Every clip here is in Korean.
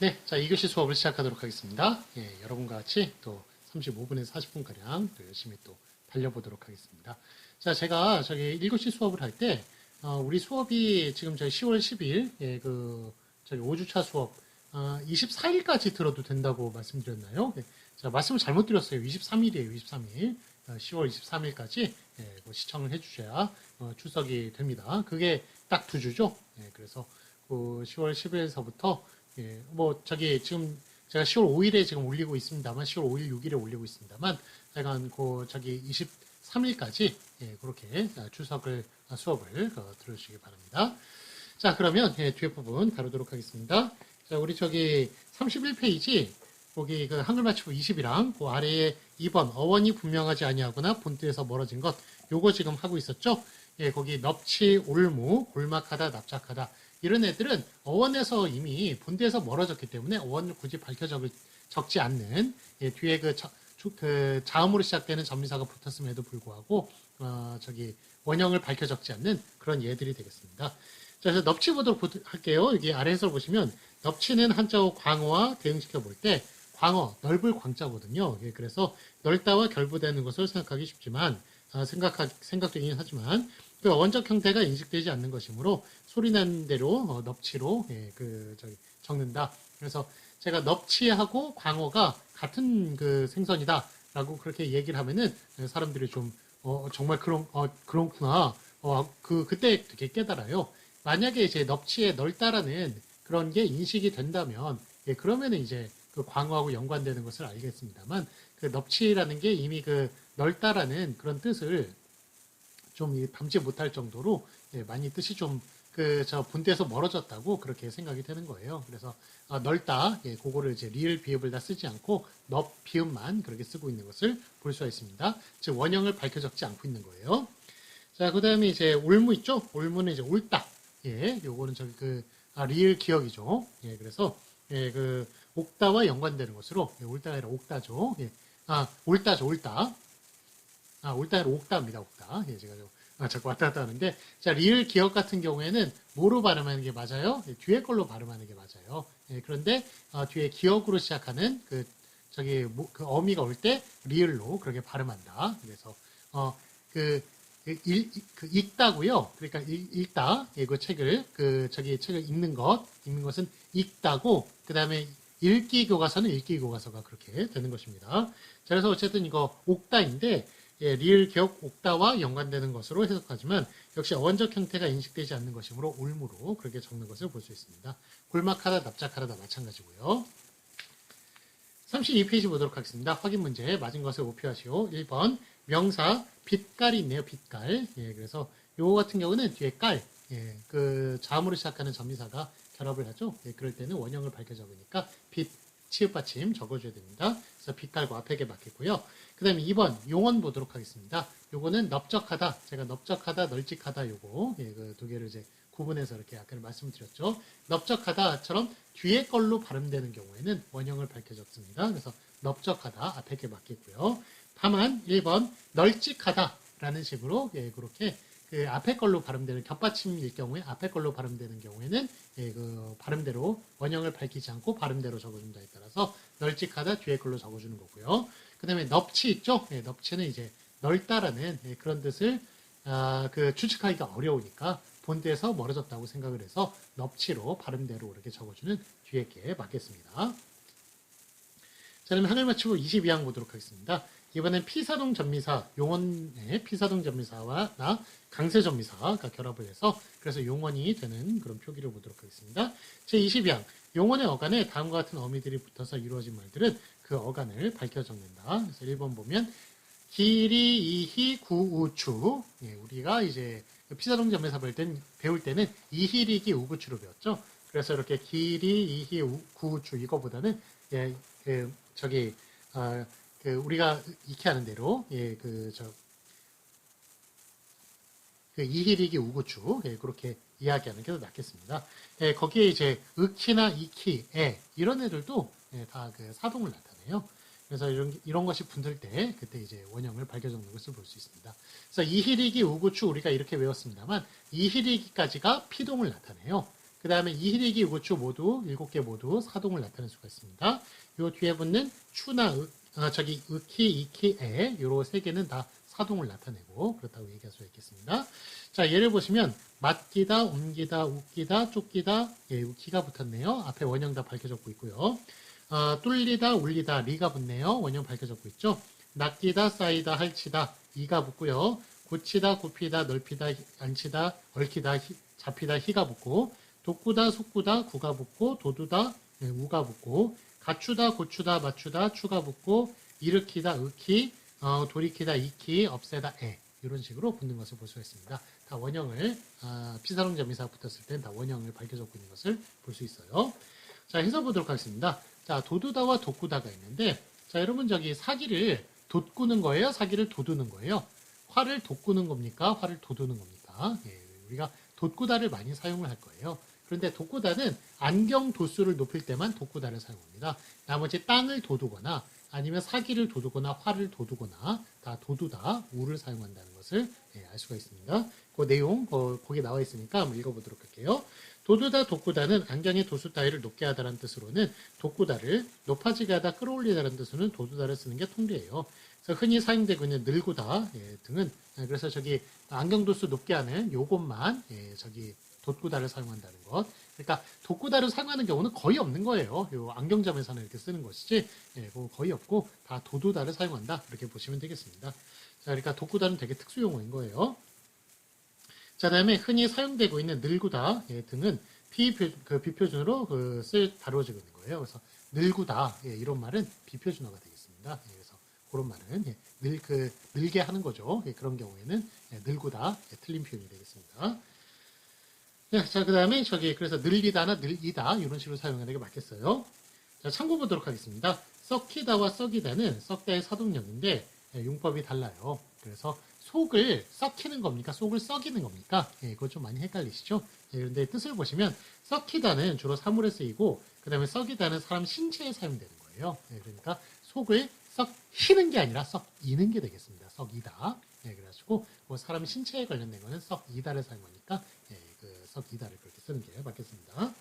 네, 자, 2교시 수업을 시작하도록 하겠습니다. 예, 여러분과 같이 또 35분에서 40분가량 또 열심히 또 달려보도록 하겠습니다. 자, 제가 저기 1교시 수업을 할 때, 우리 수업이 지금 저희 10월 10일, 예, 저기 5주차 수업, 24일까지 들어도 된다고 말씀드렸나요? 예, 제가 말씀을 잘못 드렸어요. 23일이에요, 23일. 10월 23일까지 예, 시청을 해주셔야 출석이 됩니다. 그게 딱 2주죠. 예, 그래서 10월 10일서부터 예, 저기 지금 제가 10월 5일에 지금 올리고 있습니다만 10월 5일, 6일에 올리고 있습니다만 제가 저기 23일까지 예, 그렇게 수업을 들어주시기 바랍니다. 자, 그러면 예, 뒤에 부분 다루도록 하겠습니다. 자, 우리 저기 31페이지 거기 그 한글 맞추고 20이랑 그 아래에 2번 어원이 분명하지 아니하거나 본뜻에서 멀어진 것 요거 지금 하고 있었죠? 예, 거기 넙치, 올무, 골막하다, 납작하다 이런 애들은 어원에서 이미 본대에서 멀어졌기 때문에 어원을 굳이 적지 않는 예, 뒤에 그 자음으로 시작되는 전미사가 붙었음에도 불구하고 저기 원형을 밝혀 적지 않는 그런 예들이 되겠습니다. 자, 그래서 넙치 보도록 할게요. 여기 아래 해설 보시면 넙치는 한자어 광어와 대응시켜 볼 때 광어, 넓을 광자거든요. 예, 그래서 넓다와 결부되는 것을 생각하기 쉽지만 생각되긴 하지만 그 어원적 형태가 인식되지 않는 것이므로 소리나는 대로 넙치로 예, 적는다. 그래서 제가 넙치하고 광어가 같은 그 생선이다라고 그렇게 얘기를 하면은 사람들이 좀 정말 그렇구나. 그때 되게 깨달아요. 만약에 이제 넙치에 넓다라는 그런 게 인식이 된다면 예, 그러면은 이제 그 광어하고 연관되는 것을 알겠습니다만 그 넙치라는 게 이미 그 넓다라는 그런 뜻을 좀 담지 못할 정도로 예, 많이 뜻이 좀 저 본대에서 멀어졌다고 그렇게 생각이 되는 거예요. 그래서 넓다, 예, 그거를 이제 리을 비읍을 다 쓰지 않고 넙 비읍만 그렇게 쓰고 있는 것을 볼 수가 있습니다. 즉 원형을 밝혀 적지 않고 있는 거예요. 자, 그다음에 이제 올무 있죠? 올무는 이제 옳다. 예, 요거는 저기 리을 기억이죠. 예, 그래서 예, 옥다와 연관되는 것으로 예, 옳다가 아니라 옥다죠. 예, 옳다죠, 옳다. 옳다 아니라 옥다입니다, 옥다. 예, 제가 자꾸 왔다 갔다 하는데, 자, 리을 기억 같은 경우에는 뭐로 발음하는 게 맞아요? 예, 뒤에 걸로 발음하는 게 맞아요. 예, 그런데 뒤에 기억으로 시작하는 그 어미가 올 때 리을로 그렇게 발음한다. 그래서 읽다고요. 그러니까 읽다. 예, 그 책을 책을 읽는 것은 읽다고. 그다음에 읽기 교과서는 읽기 교과서가 그렇게 되는 것입니다. 자, 그래서 어쨌든 이거 옥다인데. 예, 리을 기억 옥다와 연관되는 것으로 해석하지만 역시 어원적 형태가 인식되지 않는 것이므로 올무로 그렇게 적는 것을 볼 수 있습니다. 골막하다, 납작하다 마찬가지고요. 32페이지 보도록 하겠습니다. 확인 문제 맞은 것을 오표하시오. 1번 명사 빛깔이 있네요. 빛깔. 예, 그래서 요거 같은 경우는 뒤에 깔, 예, 자음으로 시작하는 전미사가 결합을 하죠. 예, 그럴 때는 원형을 밝혀 적으니까 빛, 치읓 받침 적어줘야 됩니다. 그래서 빛깔과 앞에게 맞겠고요. 그 다음에 2번 용언 보도록 하겠습니다. 요거는 넓적하다. 제가 넓적하다, 널찍하다 요거 예, 그 두 개를 이제 구분해서 이렇게 아까 말씀드렸죠. 넓적하다처럼 뒤에 걸로 발음되는 경우에는 원형을 밝혀 적습니다. 그래서 넓적하다 앞에게 맞겠고요. 다만 1번 널찍하다라는 식으로 예, 그렇게 그 앞에 걸로 발음되는 겹받침일 경우에 앞에 걸로 발음되는 경우에는 예, 그 발음대로 원형을 밝히지 않고 발음대로 적어준다에 따라서 널찍하다 뒤에 걸로 적어주는 거고요. 그 다음에 넙치 있죠? 예, 넙치는 이제 넓다라는 예, 그런 뜻을 추측하기가 어려우니까 본대에서 멀어졌다고 생각을 해서 넙치로 발음대로 이렇게 적어주는 뒤에 게 맞겠습니다. 자, 그러면 한글 맞추고 22항 보도록 하겠습니다. 이번엔 피사동 전미사, 용언의 피사동 전미사와 강세 전미사가 결합을 해서 그래서 용언이 되는 그런 표기를 보도록 하겠습니다. 제22항, 용언의 어간에 다음과 같은 어미들이 붙어서 이루어진 말들은 그 어간을 밝혀 적는다. 그래서 1번 보면 기리, 이희, 구우추. 예, 우리가 이제 피사동 전미사 배울 때는 이희리기, 우구추로 배웠죠. 그래서 이렇게 기리, 이희, 구우추 이거보다는 예, 우리가 익히 아는 대로 예, 이희리기 우구추 예, 그렇게 이야기하는 게 더 낫겠습니다. 예, 거기에 이제 으키나 이키, 에 이런 애들도 예, 다 사동을 나타내요. 그래서 이런 것이 붙을 때 그때 이제 원형을 밝혀 적는 것을 볼 수 있습니다. 그래서 이희리기 우구추 우리가 이렇게 외웠습니다만 이희리기까지가 피동을 나타내요. 그 다음에 이희리기, 우추 모두 7개 모두 사동을 나타낼 수가 있습니다. 요 뒤에 붙는 추나 읍키, 이키, 에 요로 3개는 다 사동을 나타내고 그렇다고 얘기할 수 있겠습니다. 자, 예를 보시면 맡기다, 옮기다, 웃기다, 쫓기다, 예, 기가 붙었네요. 앞에 원형 다 밝혀졌고 있고요. 뚫리다, 울리다, 리가 붙네요. 원형 밝혀졌고 있죠. 낚이다, 쌓이다, 할치다, 이가 붙고요. 굳히다, 굽히다, 넓히다, 앉히다, 얽히다, 잡히다, 희가 붙고, 돋구다, 속구다, 구가 붙고, 도두다, 네, 우가 붙고, 갖추다, 고추다, 맞추다, 추가 붙고, 일으키다, 으키, 돌이키다, 이키, 없애다, 에 이런 식으로 붙는 것을 볼 수가 있습니다. 다 원형을 피사롱점이사 붙었을 땐 다 원형을 밝혀졌고 있는 것을 볼 수 있어요. 자, 해서 보도록 하겠습니다. 자, 도두다와 돋구다가 있는데, 자, 여러분 저기 사기를 돋구는 거예요? 사기를 돋우는 거예요? 활을 돋구는 겁니까? 활을 돋우는 겁니까? 예, 우리가 돋구다를 많이 사용을 할 거예요. 그런데 돋구다는 안경 도수를 높일 때만 돋구다를 사용합니다. 나머지 땅을 돋우거나 아니면 사기를 돋우거나 활을 돋우거나 다 도두다, 우를 사용한다는 것을 예, 알 수가 있습니다. 그 내용 거기 나와 있으니까 한번 읽어보도록 할게요. 도두다, 돋구다는 안경의 도수 따위를 높게 하다라는 뜻으로는 돋구다를 높아지게 하다, 끌어올리다라는 뜻으로는 도두다를 쓰는 게 통례예요. 그래서 흔히 사용되고 있는 늘구다 예, 등은 그래서 저기 안경 도수 높게 하는 요것만 예, 저기 돋구다를 사용한다는 것. 그러니까 돋구다를 사용하는 경우는 거의 없는 거예요. 요 안경점에서는 이렇게 쓰는 것이지 예, 거의 없고 다 도두다를 사용한다 이렇게 보시면 되겠습니다. 자, 그러니까 돋구다는 되게 특수 용어인 거예요. 자, 다음에 흔히 사용되고 있는 늘구다 예, 등은 비표준으로 다루어지고 있는 거예요. 그래서 늘구다 예, 이런 말은 비표준어가 되겠습니다. 예, 그래서 그런 말은 예, 늘게 하는 거죠. 예, 그런 경우에는 예, 늘구다 예, 틀린 표현이 되겠습니다. 네, 자, 그 다음에 그래서 늘리다나 늘이다 이런 식으로 사용하는 게 맞겠어요. 자, 참고 보도록 하겠습니다. 썩히다와 썩이다는 썩다의 사동력인데 예, 용법이 달라요. 그래서 속을 썩히는 겁니까? 속을 썩이는 겁니까? 예, 그거 좀 많이 헷갈리시죠? 예, 그런데 뜻을 보시면 썩히다는 주로 사물에 쓰이고 그 다음에 썩이다는 사람 신체에 사용되는 거예요. 예, 그러니까 속을 썩히는 게 아니라 썩이는 게 되겠습니다. 썩이다. 예, 그래가지고 뭐 사람 신체에 관련된 거는 썩이다를 사용하니까 예, 썩이다를 그렇게 쓰는 게 맞겠습니다.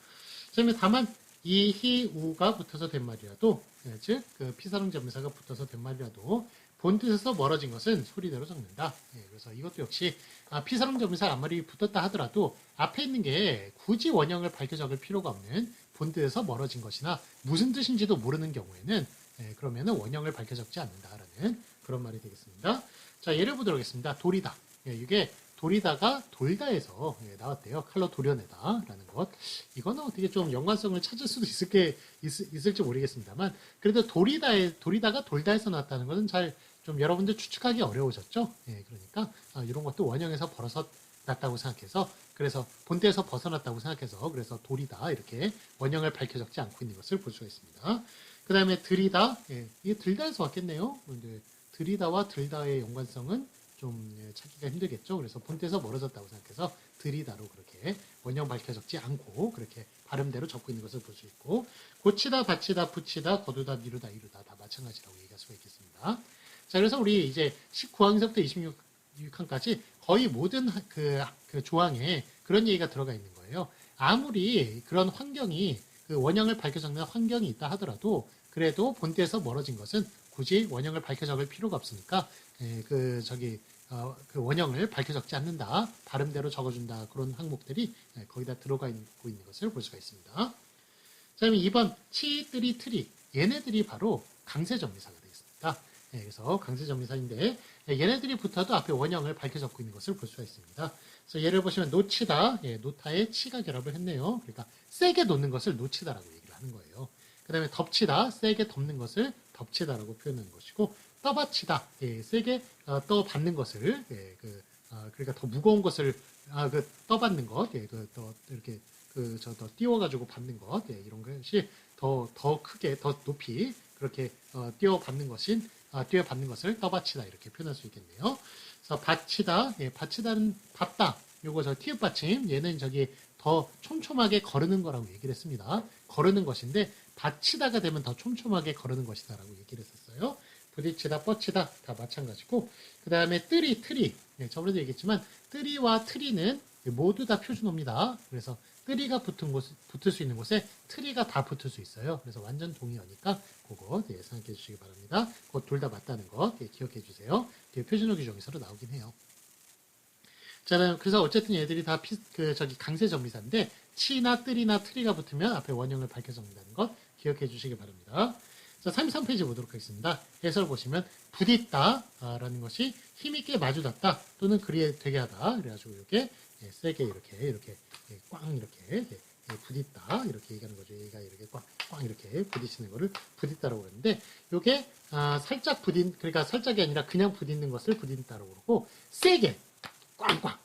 다만 이, 히, 우가 붙어서 된 말이라도 예, 즉 피사릉점사가 붙어서 된 말이라도 본 뜻에서 멀어진 것은 소리대로 적는다. 예, 그래서 이것도 역시 피사릉점사 앞말이 붙었다 하더라도 앞에 있는 게 굳이 원형을 밝혀 적을 필요가 없는 본 뜻에서 멀어진 것이나 무슨 뜻인지도 모르는 경우에는 예, 그러면은 원형을 밝혀 적지 않는다라는 그런 말이 되겠습니다. 자, 예를 보도록 하겠습니다. 돌이다. 예, 이게 돌이다가 돌다에서 예, 나왔대요. 칼로 도려내다라는 것. 이거는 어떻게 좀 연관성을 찾을 수도 있을지 모르겠습니다만, 그래도 돌이다가 돌다에서 나왔다는 것은 잘 좀 여러분들 추측하기 어려우셨죠? 예, 그러니까 이런 것도 원형에서 벌어서 났다고 생각해서, 그래서 본때에서 벗어났다고 생각해서, 그래서 돌이다 이렇게 원형을 밝혀 적지 않고 있는 것을 볼 수가 있습니다. 그 다음에 들이다. 예, 이게 들다에서 왔겠네요. 근데 들이다와 들다의 연관성은 좀 찾기가 힘들겠죠. 그래서 본때에서 멀어졌다고 생각해서 들이다로 그렇게 원형 밝혀 적지 않고 그렇게 발음대로 적고 있는 것을 볼 수 있고, 고치다, 받치다, 붙이다, 거두다, 미루다, 이루다 다 마찬가지라고 얘기할 수가 있겠습니다. 자, 그래서 우리 이제 19항에서부터 26항까지 거의 모든 그 조항에 그런 얘기가 들어가 있는 거예요. 아무리 그런 환경이 원형을 밝혀 적는 환경이 있다 하더라도 그래도 본때에서 멀어진 것은 굳이 원형을 밝혀 적을 필요가 없으니까 그 원형을 밝혀 적지 않는다, 발음대로 적어준다, 그런 항목들이 거기다 들어가 있고 있는 것을 볼 수가 있습니다. 자, 그럼 2번 치, 뜨리, 트리 얘네들이 바로 강세정리사가 되겠습니다. 그래서 강세정리사인데 얘네들이 붙어도 앞에 원형을 밝혀 적고 있는 것을 볼 수가 있습니다. 그래서 예를 보시면 놓치다, 노타에 치가 결합을 했네요. 그러니까 세게 놓는 것을 놓치다라고 얘기를 하는 거예요. 그 다음에 덮치다, 세게 덮는 것을 덮치다라고 표현하는 것이고, 떠받치다, 세게 떠받는 것을, 그러니까 더 무거운 것을 떠받는 것, 이렇게 더 띄워가지고 받는 것, 이런 것이 더 크게, 더 높이 그렇게 띄워받는 것을 떠받치다 이렇게 표현할 수 있겠네요. 그래서 받치다, 받치다는 받다, 요거 티읕 받침, 얘는 더 촘촘하게 거르는 거라고 얘기를 했습니다. 거르는 것인데 받치다가 되면 더 촘촘하게 거르는 것이다라고 얘기를 했었어요. 부딪히다, 뻗치다 다 마찬가지고, 그 다음에 뜨리, 트리. 저번에도 얘기했지만 뜨리와 트리는 모두 다 표준어입니다. 그래서 뜨리가 붙을 수 있는 곳에 트리가 다 붙을 수 있어요. 그래서 완전 동의어니까 그거 생각해 주시기 바랍니다. 그거 둘 다 맞다는 거 기억해 주세요. 표준어 규정에서도 나오긴 해요. 자, 그래서 어쨌든 얘들이 다 강세 정비사인데 치나 뜨리나 트리가 붙으면 앞에 원형을 밝혀 적는다는 것 기억해 주시기 바랍니다. 자, 33페이지 보도록 하겠습니다. 해설 보시면 부딪다 라는 것이 힘있게 마주닿다 또는 그리 되게 하다. 그래가지고 이렇게 세게 이렇게 꽝 이렇게 부딪다 이렇게 얘기하는 거죠. 얘가 이렇게 꽝 이렇게 부딪히는 거를 부딪다라고 그러는데 이게 살짝 그러니까 살짝이 아니라 그냥 부딪는 것을 부딪다라고 그러고 세게 꽝꽝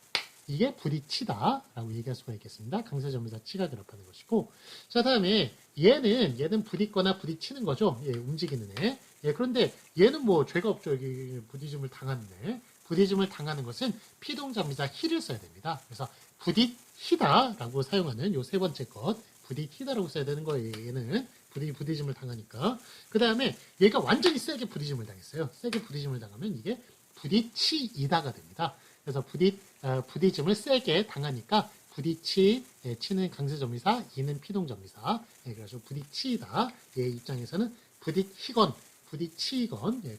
이게 부딪히다 라고 얘기할 수가 있겠습니다. 강세점에서 치가 결합하는 것이고 자 다음에 얘는 부딪거나 부딪히는 거죠. 움직이는 애. 그런데 얘는 뭐 죄가 없죠. 여기 부딪음을 당하는 애. 부딪음을 당하는 것은 피동사입니다. 히를 써야 됩니다. 그래서 부딪히다 라고 사용하는 요 세 번째 것 부딪히다 라고 써야 되는 거예요. 얘는 부딪음을 당하니까 그 다음에 얘가 완전히 세게 부딪음을 당했어요. 세게 부딪음을 당하면 이게 부딪히이다가 됩니다. 그래서 부딪음을 세게 당하니까 치는 강세점이사, 이는 피동점이사. 그래서 부딪히다. 얘 입장에서는 부딪히건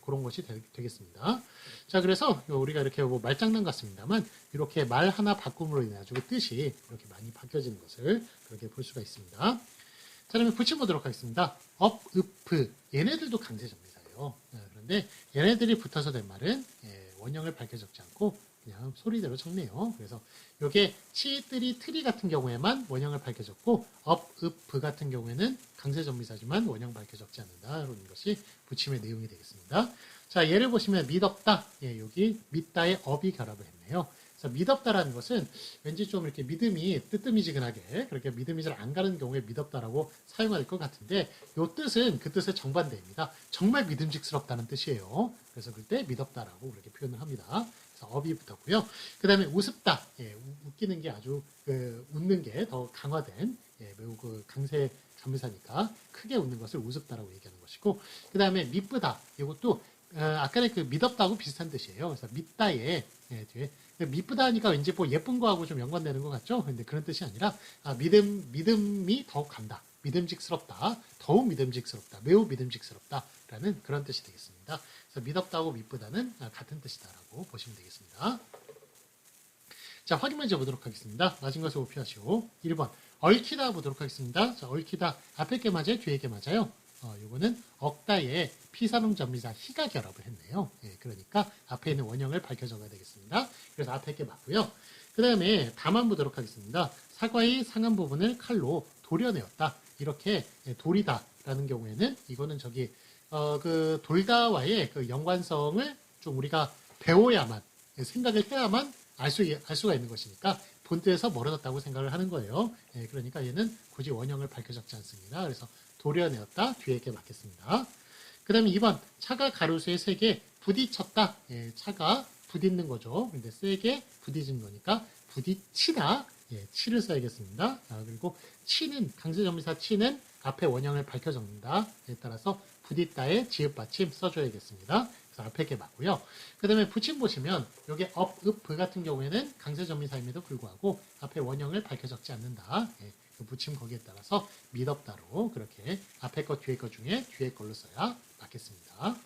그런 것이 되겠습니다. 자, 그래서 우리가 이렇게 뭐 말장난 같습니다만 이렇게 말 하나 바꿈으로 인해 가지고 뜻이 이렇게 많이 바뀌어지는 것을 그렇게 볼 수가 있습니다. 자, 그러면 붙여보도록 하겠습니다. 얘네들도 강세점이사예요. 그런데 얘네들이 붙어서 된 말은 원형을 밝혀 적지 않고 그냥 소리대로 적네요. 그래서 이게 치뜨리 트리 같은 경우에만 원형을 밝혀 적고 같은 경우에는 강세전미사지만 원형 밝혀 적지 않는다. 이런 것이 붙임의 내용이 되겠습니다. 자, 예를 보시면 믿었다. 여기 믿다에 업이 결합을 했네요. 그래서 믿었다라는 것은 왠지 좀 이렇게 믿음이 뜨뜻미지근하게 그렇게 믿음이 잘 안 가는 경우에 믿었다라고 사용할 것 같은데 이 뜻은 그 뜻의 정반대입니다. 정말 믿음직스럽다는 뜻이에요. 그래서 그때 믿었다라고 그렇게 표현을 합니다. 그래서 업이 붙었고요. 그 다음에 우습다. 웃기는 게 아주 웃는 게 더 강화된 매우 강세 전미사니까 크게 웃는 것을 우습다라고 얘기하는 것이고 그 다음에 미쁘다. 이것도 아까의 그 믿었다고 비슷한 뜻이에요. 그래서 믿다에 뒤에 미쁘다 하니까 왠지 뭐 예쁜 거하고 좀 연관되는 것 같죠? 근데 그런 뜻이 아니라 믿음이 더욱 간다. 믿음직스럽다. 더욱 믿음직스럽다. 매우 믿음직스럽다. 라는 그런 뜻이 되겠습니다. 그래서 믿었다고 미쁘다는 같은 뜻이다라고 보시면 되겠습니다. 자, 확인 문제 보도록 하겠습니다. 맞은 것을 오피하시오. 1번 얽히다 보도록 하겠습니다. 자, 얽히다 앞에 게 맞아요? 뒤에 게 맞아요? 요거는 억다에 피사농 전미사 희가 결합을 했네요. 그러니까 앞에 있는 원형을 밝혀 적어야 되겠습니다. 그래서 앞에 게 맞고요. 그 다음에 다만 보도록 하겠습니다. 사과의 상한 부분을 칼로 도려내었다. 이렇게 돌이다라는 경우에는 이거는 그 돌다와의 그 연관성을 좀 우리가 배워야만 생각을 해야만 알 수가 있는 것이니까 본뜻에서 멀어졌다고 생각을 하는 거예요. 그러니까 얘는 굳이 원형을 밝혀 적지 않습니다. 그래서 도려내었다. 뒤에 게 맞겠습니다. 그 다음에 2번 차가 가로수에 세게 부딪혔다. 차가 부딪는 거죠. 근데 세게 부딪은 거니까 부딪히다. 치를 써야겠습니다. 그리고 치는 강세전미사 치는 앞에 원형을 밝혀 적는다에 따라서 부딪다에 지읒받침 써줘야겠습니다. 그래서 앞에 게 맞고요. 그 다음에 붙임 보시면 여기 같은 경우에는 강세전미사임에도 불구하고 앞에 원형을 밝혀 적지 않는다. 그 붙임 거기에 따라서 믿었다로 그렇게 앞에 것 뒤에 것 중에 뒤에 걸로 써야 맞겠습니다.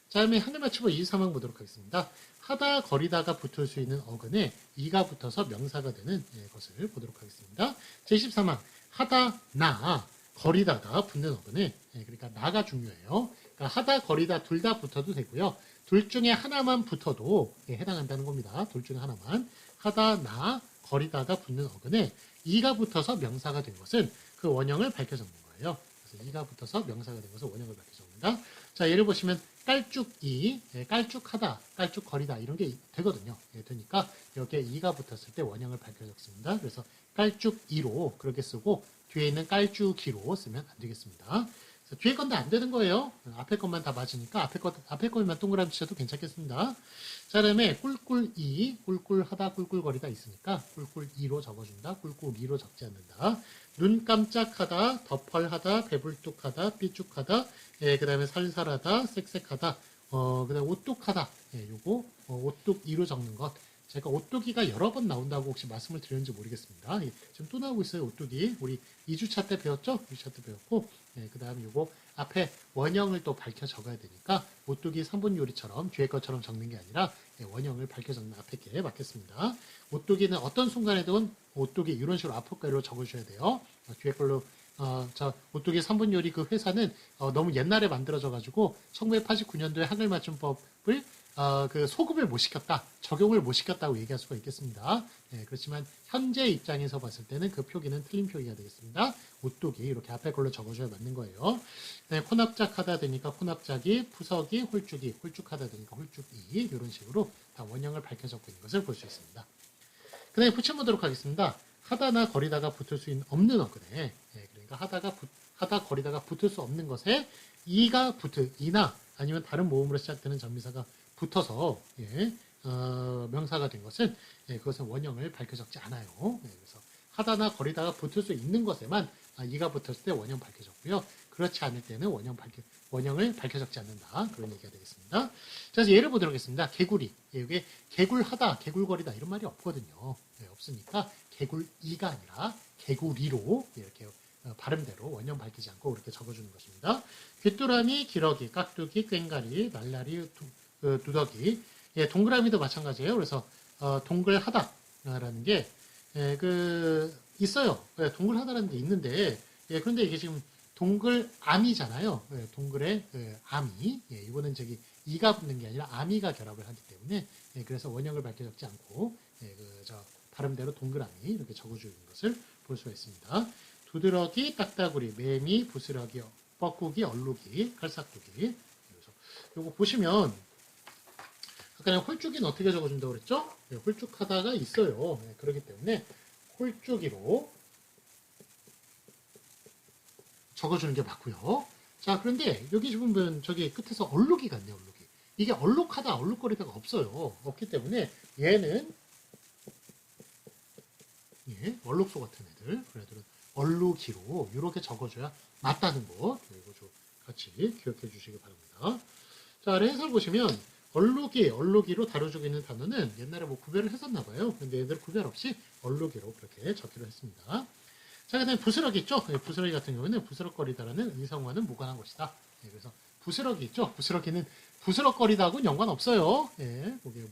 자, 다음에 하늘 맞추고 23항 보도록 하겠습니다. 하다 거리다가 붙을 수 있는 어근에 이가 붙어서 명사가 되는 것을 보도록 하겠습니다. 제23항 하다 나 거리다가 붙는 어근에 그러니까 나가 중요해요. 그러니까 하다 거리다 둘 다 붙어도 되고요. 둘 중에 하나만 붙어도 해당한다는 겁니다. 둘 중에 하나만 하다 나 거리다가 붙는 어근에 이가 붙어서 명사가 된 것은 그 원형을 밝혀 적는 거예요. 그래서 이가 붙어서 명사가 된 것은 원형을 밝혀 적는다. 자, 예를 보시면 깔쭉이, 깔쭉하다, 깔쭉거리다 이런 게 되거든요. 되니까 여기에 이가 붙었을 때 원형을 밝혀 적습니다. 그래서 깔쭉이로 그렇게 쓰고 뒤에 있는 깔쭉이로 쓰면 안 되겠습니다. 뒤에 건데 안 되는 거예요. 앞에 것만 다 맞으니까 앞에 것만 동그라미 치셔도 괜찮겠습니다. 자, 그다음에 꿀꿀이, 꿀꿀하다, 꿀꿀거리다 있으니까 꿀꿀이로 적어준다. 꿀꿀이로 적지 않는다. 눈 깜짝하다, 덮헐하다, 배불뚝하다, 삐쭉하다, 그다음에 살살하다, 쌕쌕하다, 그다음에 오뚝하다. 요거 오뚝이로 적는 것. 제가 오뚜기가 여러 번 나온다고 혹시 말씀을 드렸는지 모르겠습니다. 예, 지금 또 나오고 있어요, 오뚜기. 우리 2주차 때 배웠죠? 2주차 때 배웠고, 예, 그 다음에 요거 앞에 원형을 또 밝혀 적어야 되니까 오뚜기 3분 요리처럼 뒤에 것처럼 적는 게 아니라 예, 원형을 밝혀 적는 앞에 게 맞겠습니다. 오뚜기는 어떤 순간에든 오뚜기 이런 식으로 앞에 거로 적어주셔야 돼요. 뒤에 걸로 오뚜기 3분 요리 그 회사는 너무 옛날에 만들어져가지고 1989년도에 한글 맞춤법을 그 소급을 못 시켰다, 적용을 못 시켰다고 얘기할 수가 있겠습니다. 예, 그렇지만 현재 입장에서 봤을 때는 그 표기는 틀린 표기가 되겠습니다. 오뚜기 이렇게 앞에 걸로 적어줘야 맞는 거예요. 네, 혼합작하다 되니까 혼합작이, 푸석이, 홀쭉이, 홀쭉하다 되니까 홀쭉이 이런 식으로 다 원형을 밝혀 적고 있는 것을 볼 수 있습니다. 그 다음에 붙여보도록 하겠습니다. 하다나 거리다가 붙을 수 없는 어근에, 예, 그러니까 하다 거리다가 붙을 수 없는 것에 이나 아니면 다른 모음으로 시작되는 전미사가 붙어서 예, 명사가 된 것은 예, 그것은 원형을 밝혀 적지 않아요. 예, 그래서 하다나 거리다가 붙을 수 있는 것에만 이가 붙었을 때 원형 밝혀 적고요. 그렇지 않을 때는 원형을 밝혀 적지 않는다. 그런 얘기가 되겠습니다. 자, 그래서 예를 보도록 하겠습니다. 개구리. 예, 이게 개굴하다, 개굴거리다 이런 말이 없거든요. 예, 없으니까 개굴이가 아니라 개구리로 이렇게 발음대로 원형 밝히지 않고 그렇게 적어주는 것입니다. 귀뚜라미, 기러기, 깍두기, 꽹가리, 날라리, 두더기. 예, 동그라미도 마찬가지예요. 그래서 동글하다라는 게 예, 있어요. 예, 동글하다라는 게 있는데 예, 그런데 이게 지금 동글암이잖아요. 예, 동글의 암이. 예, 이거는 이가 붙는 게 아니라 암이가 결합을 하기 때문에 예, 그래서 원형을 밝혀 적지 않고 예, 발음대로 동그라미 이렇게 적어주는 것을 볼 수가 있습니다. 두드러기, 딱따구리, 매미, 부스러기, 뻐꾸기, 얼룩이, 칼싹두기. 그래서 요거 보시면 아까 홀쭉이는 어떻게 적어준다고 그랬죠? 네, 홀쭉하다가 있어요. 네, 그렇기 때문에 홀쭉이로 적어주는 게 맞고요. 자, 그런데 여기 지금 저기 끝에서 얼룩이 같네요, 얼룩이. 이게 얼룩하다, 얼룩거리다가 없어요. 없기 때문에 얘는 예, 얼룩소 같은 애들, 그런 애들은 얼룩이로 이렇게 적어줘야 맞다는 거. 이거 좀 같이 기억해 주시기 바랍니다. 자, 아래 해설 보시면 얼룩이로 다뤄주고 있는 단어는 옛날에 뭐 구별을 했었나 봐요. 근데 얘들 구별 없이 얼룩이로 그렇게 적기로 했습니다. 자, 그 다음에 부스러기 있죠? 네, 부스러기 같은 경우는 부스럭거리다라는 의성어와는 무관한 것이다. 네, 그래서 부스러기 있죠? 부스러기는 부스럭거리다하고는 연관없어요. 예, 그게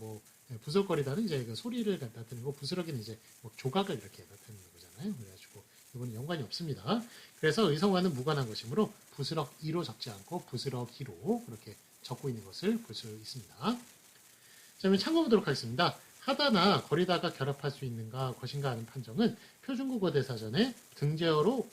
부스럭거리다는 이제 그 소리를 나타내고 부스러기는 이제 뭐 조각을 이렇게 나타내는 거잖아요. 그래가지고 이거는 연관이 없습니다. 그래서 의성어와는 무관한 것이므로 부스럭이로 적지 않고 부스럭이로 그렇게 적고 있는 것을 볼 수 있습니다. 자, 그러면 참고 보도록 하겠습니다. 하다나 거리다가 결합할 수 있는가 것인가 하는 판정은 표준국어 대사전에 등재어로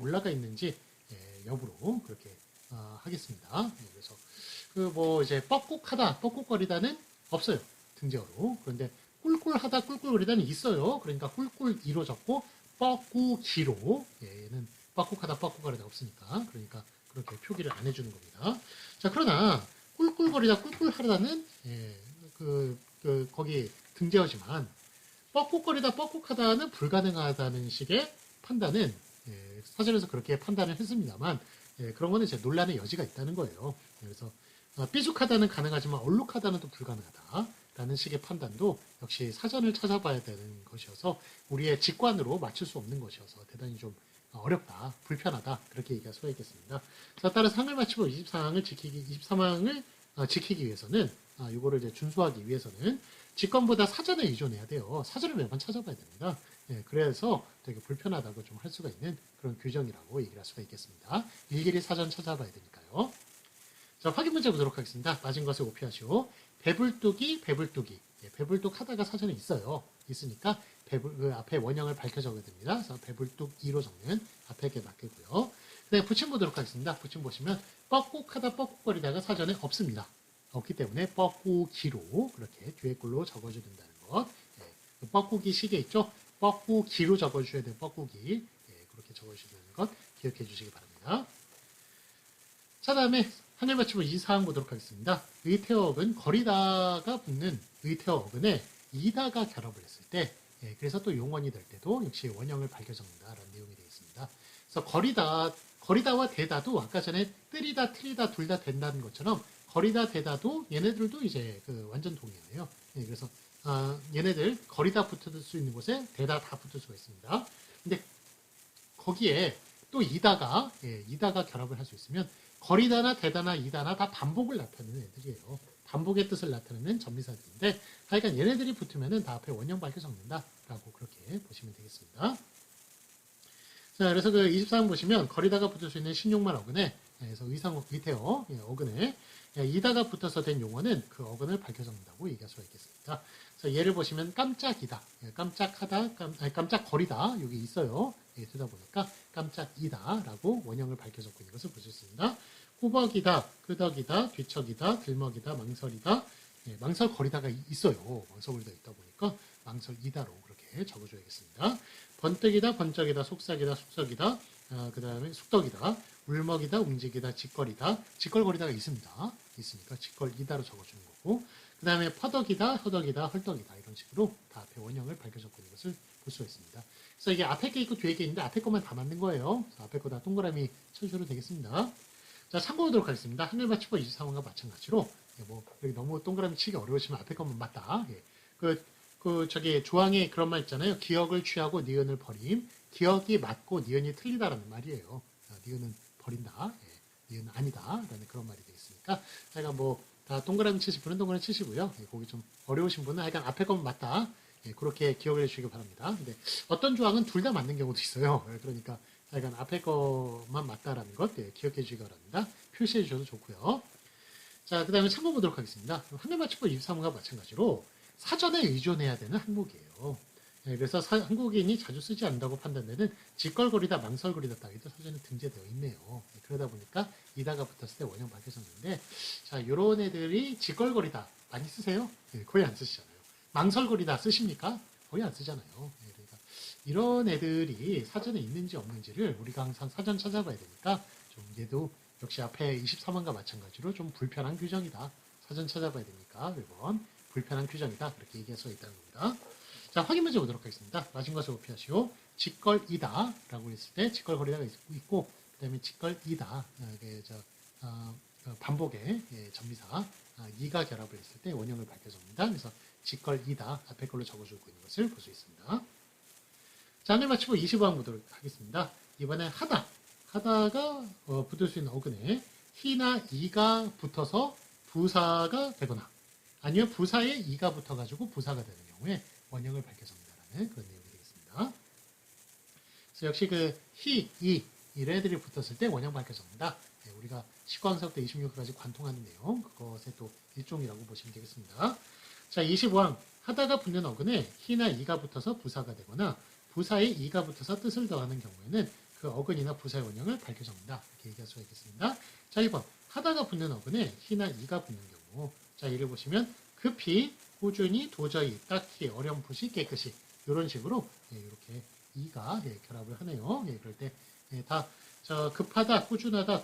올라가 있는지 예, 여부로 그렇게 하겠습니다. 예, 그래서 이제 뻐꾹하다, 뻐꾹거리다는 없어요. 등재어로. 그런데 꿀꿀하다, 꿀꿀거리다는 있어요. 그러니까 꿀꿀이로 적고 뻐꾸기로 얘는 뻐꾹하다, 뻐꾹거리다 없으니까 그러니까 그렇게 표기를 안 해주는 겁니다. 자, 그러나 꿀꿀거리다, 꿀꿀하다는 예, 거기 등재어지만 뻐꾹거리다, 뻐꾹하다는 불가능하다는 식의 판단은 예, 사전에서 그렇게 판단을 했습니다만 예, 그런 거는 이제 논란의 여지가 있다는 거예요. 그래서 삐죽하다는 가능하지만 얼룩하다는 또 불가능하다라는 식의 판단도 역시 사전을 찾아봐야 되는 것이어서 우리의 직관으로 맞출 수 없는 것이어서 대단히 좀 어렵다, 불편하다 그렇게 얘기할 수가 있겠습니다. 자, 따라서 한글 맞춤법 23항을 지키기 위해서는 이거를 이제 준수하기 위해서는 직관보다 사전에 의존해야 돼요. 사전을 매번 찾아봐야 됩니다. 예, 그래서 되게 불편하다고 좀 할 수가 있는 그런 규정이라고 얘기를 할 수가 있겠습니다. 일일이 사전 찾아봐야 되니까요. 자, 확인 문제 보도록 하겠습니다. 맞은 것을 오피하시오. 배불뚝이. 예, 배불뚝 하다가 사전에 있어요. 있으니까 그 앞에 원형을 밝혀 적어야 됩니다. 그래서 배불뚝이로 적는 앞에 게 맞겠고요. 네, 붙임 보도록 하겠습니다. 붙임 보시면 뻐꾹하다, 뻐꾹거리다가 사전에 없습니다. 없기 때문에 뻐꾸기로 그렇게 뒤에 글로 적어줘야 된다는 것. 예, 뻐꾸기 시계 있죠? 뻐꾸기로 적어주셔야 돼요. 뻐꾸기. 예, 그렇게 적어주셔야 되는 것 기억해 주시기 바랍니다. 자, 다음에 하늘 맞춤을 2사항 보도록 하겠습니다. 의태어어근, 거리다가 붙는 의태어 어근에 이다가 결합을 했을 때, 예, 그래서 또 용언이 될 때도 역시 원형을 밝혀 적는다라는 내용이 되겠습니다. 그래서 거리다와 대다도 아까 전에 뜨리다, 틀리다, 둘 다 된다는 것처럼 거리다, 대다도 얘네들도 이제 완전 동의어예요. 예, 그래서 얘네들 거리다 붙을 수 있는 곳에 대다 다 붙을 수가 있습니다. 근데 거기에 또 이다가 이다가 결합을 할 수 있으면 거리다나 대다나 이다나 다 반복을 나타내는 애들이에요. 반복의 뜻을 나타내는 전미사들인데 하여간 얘네들이 붙으면은 다 앞에 원형 밝혀 적는다라고 그렇게 보시면 되겠습니다. 자, 그래서 그 24번 보시면 거리다가 붙을 수 있는 신용말 어근에 그래서 의태어 어근에 이다가 붙어서 된 용어는 그 어근을 밝혀 적는다고 얘기할 수가 있겠습니다. 그래서 예를 보시면 깜짝이다, 깜짝하다, 깜짝거리다 여기 있어요. 되다 보니까 깜짝이다라고 원형을 밝혀 적고 있는 것을 볼 수 있습니다. 꾸벅이다, 끄덕이다, 뒤척이다, 들먹이다, 망설이다, 망설거리다가 있어요. 망설거리다 있다 보니까 망설이다로 그렇게 적어줘야겠습니다. 번뜩이다, 번쩍이다, 속삭이다, 속썩이다, 그 다음에 숙덕이다, 울먹이다, 움직이다, 짓거리다, 짓걸거리다가 있습니다. 있으니까 짓걸이다로 적어주는 거고, 그 다음에 퍼덕이다, 허덕이다, 헐떡이다 이런 식으로 다 앞에 원형을 밝혀 적고 있는 것을 볼 수가 있습니다. 그래서 이게 앞에 게 있고 뒤에 게 있는데 앞에 것만 다 맞는 거예요. 그래서 앞에 거 다 동그라미 쳐주셔도 되겠습니다. 자, 참고하도록 하겠습니다. 한글맞춤법 24번과 마찬가지로 뭐 여기 너무 동그라미 치기 어려우시면 앞에 것만 맞다. 저기 조항에 그런 말 있잖아요. 기억을 취하고 니은을 버림. 기억이 맞고 니은이 틀리다라는 말이에요. 니은은 버린다. 니은은 아니다라는 그런 말이 되겠으니까 하여간 뭐 다 동그라미 치실 분은 동그라미 치시고요. 거기 좀 어려우신 분은 하여간 앞에 것만 맞다. 그렇게 기억을 해주시기 바랍니다. 근데 어떤 조항은 둘 다 맞는 경우도 있어요. 그러니까 하여간 앞에 것만 맞다라는 것 기억해 주시기 바랍니다. 표시해 주셔도 좋고요. 자, 그 다음에 참고 보도록 하겠습니다. 한글맞춤법 23호가 마찬가지로 사전에 의존해야 되는 항목이에요. 그래서 한국인이 자주 쓰지 않는다고 판단되는 짓걸거리다, 망설거리다 따위도 사전에 등재되어 있네요. 그러다 보니까 이다가 붙었을 때 원형 밝혀졌는데, 자, 요런 애들이 짓걸거리다 많이 쓰세요? 거의 안 쓰시잖아요. 망설거리다 쓰십니까? 거의 안 쓰잖아요. 그러니까 이런 애들이 사전에 있는지 없는지를 우리가 항상 사전 찾아봐야 되니까 좀 얘도 역시 앞에 23번과 마찬가지로 좀 불편한 규정이다. 사전 찾아봐야 되니까 매번 불편한 규정이다. 그렇게 얘기할 수가 있다는 겁니다. 자, 확인 문제 보도록 하겠습니다. 맞은 것을 오피하시오. 짓걸이다 라고 했을 때 짓걸거리다가 있고 그 다음에 짓걸이다 반복의 전미사 이가 결합을 했을 때 원형을 밝혀줍니다. 그래서 짓걸이다 앞에 걸로 적어주고 있는 것을 볼 수 있습니다. 자, 한글 맞추고 25번 보도록 하겠습니다. 이번에 하다가 붙을 수 있는 어근에 히나 이가 붙어서 부사가 되거나 아니면 부사에 이가 붙어가지고 부사가 되는 경우에 원형을 밝혀줍니다라는 그런 내용이 되겠습니다. 그래서 역시 그 히, 이 이래들이 붙었을 때 원형 밝혀줍니다. 우리가 19항서부터 26항까지 관통하는 내용 그것의 또 일종이라고 보시면 되겠습니다. 자, 25항 하다가 붙는 어근에 히나 이가 붙어서 부사가 되거나 부사에 이가 붙어서 뜻을 더하는 경우에는 그 어근이나 부사의 원형을 밝혀줍니다. 이렇게 얘기할 수가 있겠습니다. 자, 2번 하다가 붙는 어근에 히나 이가 붙는 경우 자, 이를 보시면 급히, 꾸준히, 도저히, 딱히, 어렴풋이, 깨끗이 이런 식으로 이렇게 이가 결합을 하네요. 그럴 때 다 급하다, 꾸준하다,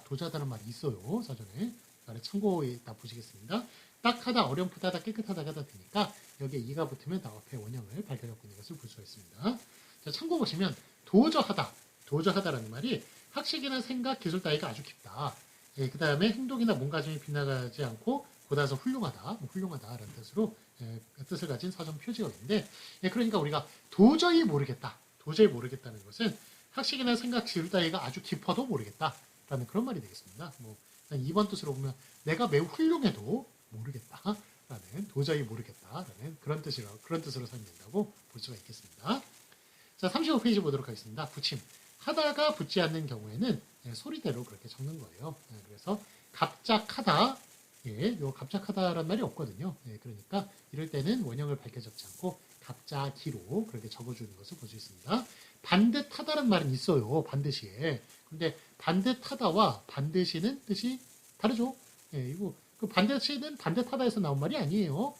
도저하다는 말이 있어요. 사전에 참고에 다 보시겠습니다. 딱하다, 어렴풋하다, 깨끗하다가 다 되니까 여기에 이가 붙으면 다 앞에 원형을 밝혀갖고 있는 것을 볼 수가 있습니다. 자, 참고 보시면 도저하다라는 말이 학식이나 생각, 기술 따위가 아주 깊다. 그 다음에 행동이나 몸가짐이 빗나가지 않고 보다서 훌륭하다라는 뜻으로 뜻을 가진 사전 표지가 있는데 그러니까 우리가 도저히 모르겠다는 것은 학식이나 생각, 기술 따위가 아주 깊어도 모르겠다라는 그런 말이 되겠습니다. 뭐 2번 뜻으로 보면 내가 매우 훌륭해도 모르겠다라는 도저히 모르겠다라는 그런 뜻으로 사용된다고 볼 수가 있겠습니다. 자, 35페이지 보도록 하겠습니다. 붙임. 하다가 붙지 않는 경우에는 소리대로 그렇게 적는 거예요. 그래서 갑작하다, 요 갑작하다라는 말이 없거든요. 그러니까 이럴 때는 원형을 밝혀 적지 않고 갑자기로 그렇게 적어주는 것을 볼 수 있습니다. 반듯하다는 말은 있어요. 반드시에. 근데 반듯하다와 반드시는 뜻이 다르죠. 이거 그 반드시는 반듯하다에서 나온 말이 아니에요.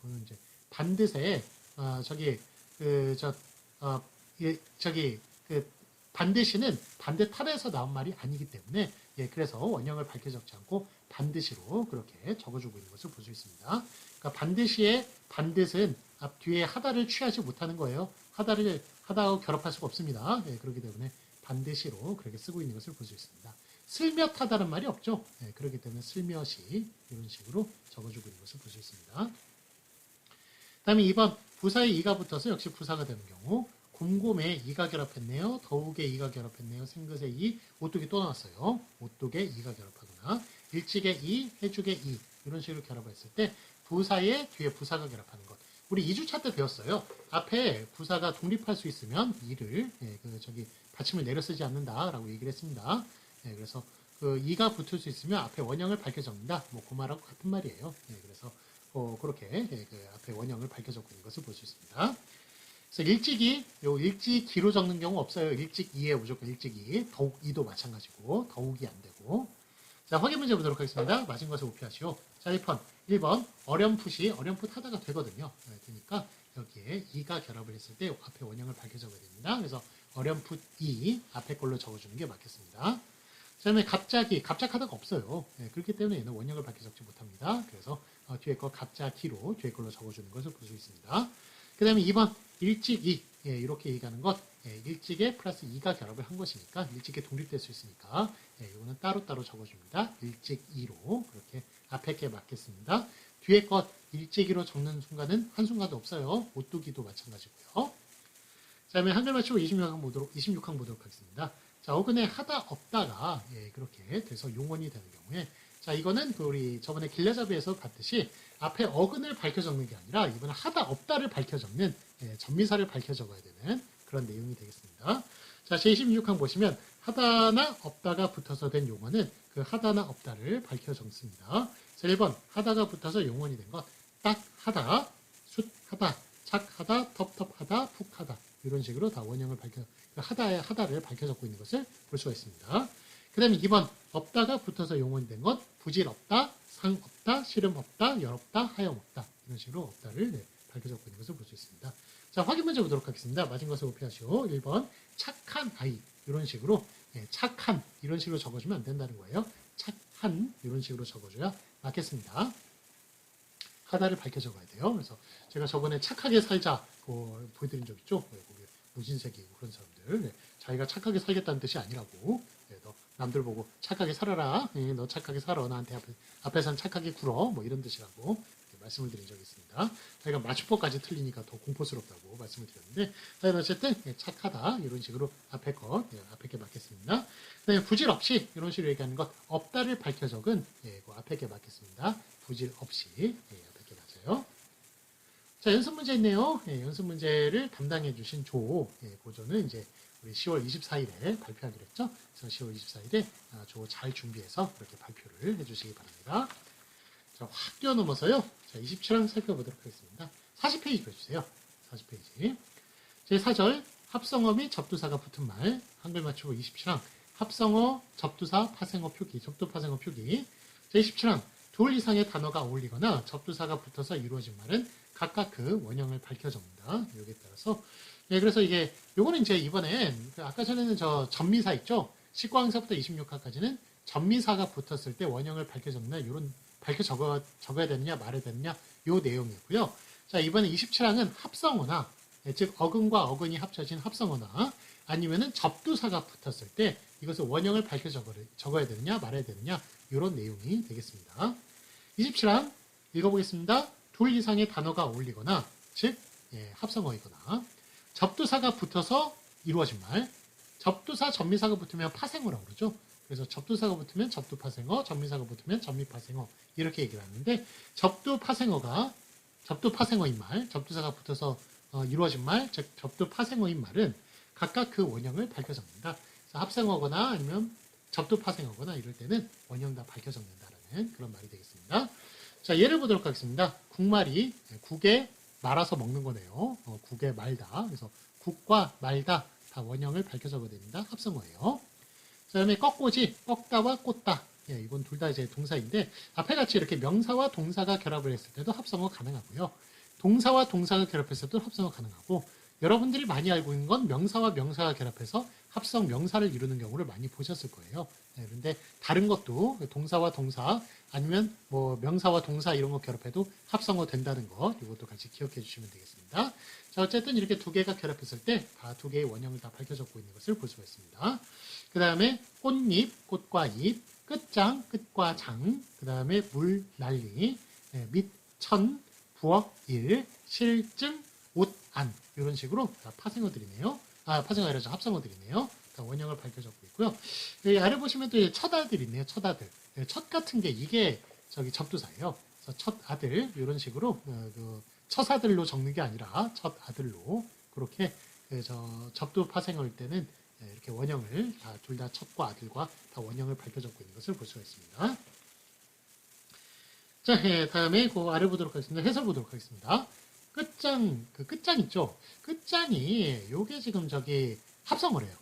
그거는 이제 반드세 반드시는 반듯하다에서 나온 말이 아니기 때문에 그래서 원형을 밝혀 적지 않고 반드시로 그렇게 적어주고 있는 것을 볼 수 있습니다. 그러니까 반드시의 반듯은 앞 뒤에 하다를 취하지 못하는 거예요. 하다하고 결합할 수가 없습니다. 그렇기 때문에 반드시로 그렇게 쓰고 있는 것을 볼 수 있습니다. 슬며하다는 말이 없죠. 그렇기 때문에 슬며시 이런 식으로 적어주고 있는 것을 볼 수 있습니다. 다음에 2번 부사에 이가 붙어서 역시 부사가 되는 경우 곰곰에 이가 결합했네요. 더욱에 이가 결합했네요. 생긋에 이, 오뚝이 또 나왔어요. 오뚝에 이가 결합하거나 일찍에 이, 해죽에 이 이런 식으로 결합했을 때 부사에 뒤에 부사가 결합하는 것. 우리 2주차 때 배웠어요. 앞에 부사가 독립할 수 있으면 이를 받침을 내려 쓰지 않는다라고 얘기를 했습니다. 그래서 그 이가 붙을 수 있으면 앞에 원형을 밝혀 적는다. 뭐 그 말하고 같은 말이에요. 그래서 그렇게 그 앞에 원형을 밝혀 적고 있는 것을 볼 수 있습니다. 그래서 일찍이, 요 일찍이로 적는 경우 없어요. 일찍이에 무조건 일찍이. 더욱 이도 마찬가지고 더욱이 안 되고. 자, 확인 문제 보도록 하겠습니다. 맞은 것을 오피하시오. 자, 1번 어렴풋이 어렴풋 하다가 되거든요. 되니까 여기에 이가 결합을 했을 때 앞에 원형을 밝혀 적어야 됩니다. 그래서 어렴풋 이 앞에 걸로 적어주는 게 맞겠습니다. 그 다음에 갑작하다가 없어요. 그렇기 때문에 얘는 원형을 밝혀 적지 못합니다. 그래서 뒤에 거 갑자기로 뒤에 걸로 적어주는 것을 볼 수 있습니다. 그 다음에 2번 일찍이 이렇게 얘기하는 것 일찍에 플러스 2가 결합을 한 것이니까 일찍에 독립될 수 있으니까 이거는 따로따로 적어줍니다. 일찍이로 그렇게 앞에 게 맞겠습니다. 뒤에 것 일찍이로 적는 순간은 한순간도 없어요. 오뚜기도 마찬가지고요. 그 다음에 한글 맞추고 26항 보도록 하겠습니다. 자, 어근에 하다 없다가 그렇게 돼서 용언이 되는 경우에 자, 이거는 우리 저번에 길라잡이에서 봤듯이 앞에 어근을 밝혀 적는 게 아니라 이번에 하다 없다를 밝혀 적는 전미사를 밝혀 적어야 되는 그런 내용이 되겠습니다. 자, 제26항 보시면 하다나 없다가 붙어서 된 용어는 그 하다나 없다를 밝혀 적습니다. 자, 1번 하다가 붙어서 용언이 된 것 딱 하다, 숫 하다, 착 하다, 텁텁 하다, 푹 하다 이런 식으로 다 원형을 하다를 밝혀 적고 있는 것을 볼 수가 있습니다. 그 다음에 2번 없다가 붙어서 용언이 된 것 부질 없다, 상 없다, 시름 없다, 열 없다, 하염 없다 이런 식으로 없다를 밝혀 적고 있는 것을 볼 수 있습니다. 자, 확인 문제 보도록 하겠습니다. 맞은 것을 오피하시오. 1번 착한 아이 이런 식으로 착한 이런 식으로 적어주면 안 된다는 거예요. 착한 이런 식으로 적어줘야 맞겠습니다. 하다를 밝혀 적어야 돼요. 그래서 제가 저번에 착하게 살자 보여드린 적 있죠. 거기 무진색이고 그런 사람들 자기가 착하게 살겠다는 뜻이 아니라고 너 남들 보고 착하게 살아라. 너 착하게 살아. 나한테 앞에선 착하게 굴어. 뭐 이런 뜻이라고 말씀을 드린 적이 있습니다. 저희가 맞춤법까지 틀리니까 더 공포스럽다고 말씀을 드렸는데 어쨌든 착하다 이런 식으로 앞에 게 맞겠습니다. 그다음에 부질 없이 이런 식으로 얘기하는 것 없다를 밝혀 적은 그 앞에 게 맞겠습니다. 부질 없이 앞에 게 맞아요. 자, 연습 문제 있네요. 연습 문제를 담당해 주신 고조는 이제 우리 10월 24일에 발표하기로 했죠. 그래서 10월 24일에 조 잘 준비해서 그렇게 발표를 해주시기 바랍니다. 자, 확 뛰어넘어서요. 자, 27항 살펴보도록 하겠습니다. 40페이지 펴주세요. 40페이지. 제4절 합성어 및 접두사가 붙은 말 한글 맞추고 27항 합성어, 접두사, 파생어 표기, 접두 파생어 표기. 제27항 둘 이상의 단어가 어울리거나 접두사가 붙어서 이루어진 말은 각각 그 원형을 밝혀 적는다. 여기에 따라서 그래서 요거는 이제 이번엔 아까 전에는 전미사 있죠. 19항서부터 26항까지는 전미사가 붙었을 때 원형을 밝혀 적는다. 이런 밝혀 적어야 되느냐 말해야 되느냐 요 내용이고요. 자, 이번에 27항은 합성어나 즉 어근과 어근이 합쳐진 합성어나 아니면은 접두사가 붙었을 때 이것을 원형을 밝혀 적어야 되느냐 말해야 되느냐 이런 내용이 되겠습니다. 27항 읽어보겠습니다. 둘 이상의 단어가 어울리거나 즉 합성어이거나 접두사가 붙어서 이루어진 말 접두사 전미사가 붙으면 파생어라고 그러죠. 그래서 접두사가 붙으면 접두파생어, 전미사가 붙으면 전미파생어 이렇게 얘기를 하는데 접두파생어인 말, 접두사가 붙어서 이루어진 말, 즉 접두파생어인 말은 각각 그 원형을 밝혀 적는다. 그래서 합성어거나 아니면 접두파생어거나 이럴 때는 원형 다 밝혀 적는다라는 그런 말이 되겠습니다. 자, 예를 보도록 하겠습니다. 국말이 국에 말아서 먹는 거네요. 국에 말다. 그래서 국과 말다 다 원형을 밝혀 적어야 됩니다. 합성어예요. 그 다음에 꺾고지, 꺾다와 꽂다. 이건 둘 다 이제 동사인데, 앞에 같이 이렇게 명사와 동사가 결합을 했을 때도 합성어 가능하고요. 동사와 동사가 결합했을 때도 합성어 가능하고, 여러분들이 많이 알고 있는 건 명사와 명사가 결합해서 합성 명사를 이루는 경우를 많이 보셨을 거예요. 그런데 다른 것도 동사와 동사, 아니면 뭐 명사와 동사 이런 거 결합해도 합성어 된다는 거, 이것도 같이 기억해 주시면 되겠습니다. 자, 어쨌든 이렇게 두 개가 결합했을 때 다 두 개의 원형을 다 밝혀 적고 있는 것을 볼 수가 있습니다. 그 다음에 꽃잎, 꽃과 잎, 끝장, 끝과 장, 그 다음에 물, 난리, 밑, 천, 부엌, 일, 실증, 옷, 안 이런 식으로 다 파생어들이네요. 파생어 아니라 합성어들이네요. 다 원형을 밝혀 적고 있고요. 여기 아래 보시면 또 첫아들 있네요. 첫아들. 첫 같은 게 이게 저기 접두사예요. 그래서 첫 아들 이런 식으로 그 처사들로 적는 게 아니라 첫 아들로 그렇게 접두 파생어일 때는 이렇게 원형을 둘 다 첫과 아들과 다 원형을 밝혀 적고 있는 것을 볼 수가 있습니다. 자, 다음에 그 아래 보도록 하겠습니다. 해설 보도록 하겠습니다. 끝장, 그 끝장 있죠? 끝장이 요게 지금 저기 합성어래요.